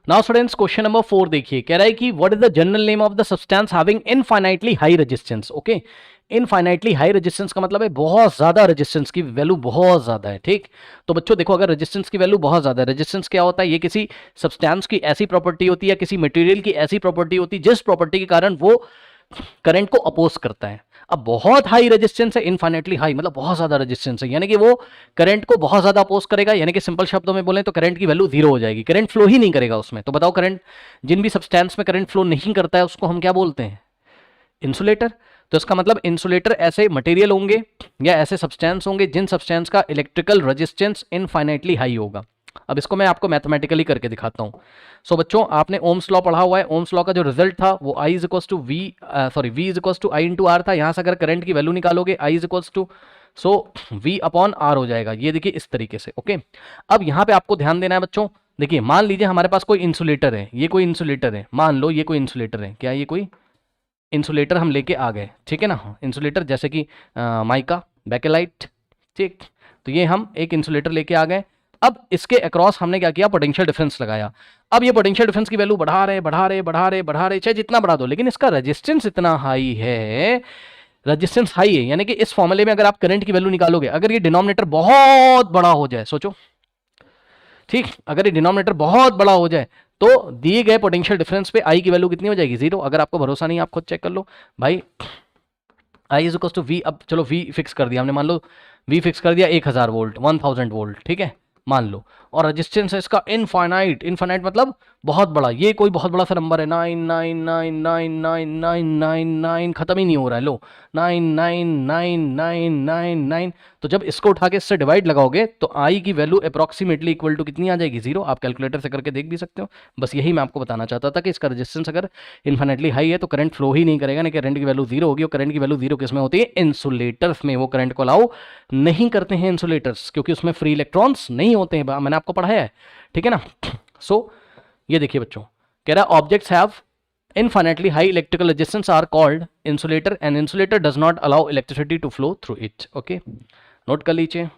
Now students question number 4 देखिए, कह रहा है कि what is the general name of the substance having infinitely high resistance. Okay, infinitely high resistance का मतलब है बहुत ज्यादा रेजिस्टेंस की वैल्यू बहुत ज्यादा है। ठीक, तो बच्चों देखो, अगर रेजिस्टेंस की वैल्यू बहुत ज्यादा है, रेजिस्टेंस क्या होता है, ये किसी सब्सटेंस की ऐसी प्रॉपर्टी होती है या किसी मटेरियल की ऐसी प्रॉपर्टी होती है जिस प्रॉपर्टी के कारण वो करंट को अपोज करता है। अब बहुत हाई रेजिस्टेंस है, इनफाइनाइटली हाई मतलब बहुत ज्यादा रेजिस्टेंस है, यानी कि वो करंट को बहुत ज्यादा अपोज करेगा, यानी कि सिंपल शब्दों में बोले तो करंट की वैल्यू जीरो हो जाएगी, करंट फ्लो ही नहीं करेगा उसमें। तो बताओ, करंट जिन भी सब्सटेंस में करंट फ्लो नहीं करता है उसको हम क्या बोलते हैं? इंसुलेटर। तो इसका मतलब इंसुलेटर ऐसे मटेरियल होंगे या ऐसे सब्सटेंस होंगे जिन सब्सटेंस का इलेक्ट्रिकल रेजिस्टेंस इनफाइनाइटली हाई होगा। अब इसको मैं आपको मैथमेटिकली करके दिखाता हूं। सो बच्चों, आपने ओम्स लॉ पढ़ा हुआ है। ओम्स लॉ का जो रिजल्ट था वो I is equals to V, sorry V is equals to I into R था। यहां से अगर करंट की वैल्यू निकालोगे I is equals to V upon R हो जाएगा। ये देखिए इस तरीके से। ओके, अब यहां पे आपको ध्यान देना है बच्चों। देखिए, मान लीजिए हमारे पास कोई इंसुलेटर है, ये कोई इंसुलेटर है, मान लो ये कोई इंसुलेटर है। क्या ये कोई इंसुलेटर हम लेके आ गए, ठीक है ना? इंसुलेटर जैसे कि माइका, बैकेलाइट, ठीक। तो ये हम एक इंसुलेटर लेके आ गए। अब इसके अक्रॉस हमने क्या किया? पोटेंशियल डिफरेंस लगाया। अब ये पोटेंशियल डिफरेंस की वैल्यू बढ़ा रहे, चाहे जितना बढ़ा दो, लेकिन इसका रेजिस्टेंस इतना हाई है, रेजिस्टेंस हाई है, यानी कि इस फॉर्मूले में अगर आप करंट की वैल्यू निकालोगे, अगर ये डिनोमिनेटर बहुत बड़ा हो जाए, सोचो, ठीक, अगर ये डिनोमिनेटर बहुत बड़ा हो जाए तो दिए गए पोटेंशियल डिफरेंस पे आई की वैल्यू कितनी हो जाएगी? जीरो। अगर आपको भरोसा नहीं, आप खुद चेक कर लो भाई। I is equal to we, अब चलो वी फिक्स कर दिया हमने, मान लो वी फिक्स कर दिया 1000 वोल्ट, 1000 वोल्ट, ठीक है, मान लो। और रेजिस्टेंस है इसका इनफाइनाइट, इनफाइनाइट मतलब बहुत बड़ा। ये कोई बहुत बड़ा सा नंबर है, 999999999, खत्म ही नहीं हो रहा है। लो, 9999999। तो जब इसको उठा के इससे डिवाइड लगाओगे तो आई की वैल्यू अप्रॉक्सीमेटली इक्वल टू कितनी आ जाएगी? जीरो। आप कैलकुलेटर से करके देख भी सकते हो। बस यही मैं आपको बताना चाहता था कि इसका रेजिस्टेंस अगर इन्फिनिटली हाई है तो करंट फ्लो ही नहीं करेगा, नहीं, करंट की वैल्यू जीरो होगी। और करंट की वैल्यू जीरो किसमें होती है? इंसुलेटर्स में। वो करंट को अलाउ नहीं करते हैं इंसुलेटर्स, क्योंकि उसमें फ्री इलेक्ट्रॉन्स नहीं होते हैं, मैंने आपको पढ़ाया है, ठीक है ना? सो ये देखिए बच्चों, कह रहा है objects have infinitely high electrical resistance are called insulator and insulator does not allow electricity to flow through it. Okay, note कर लीजिए।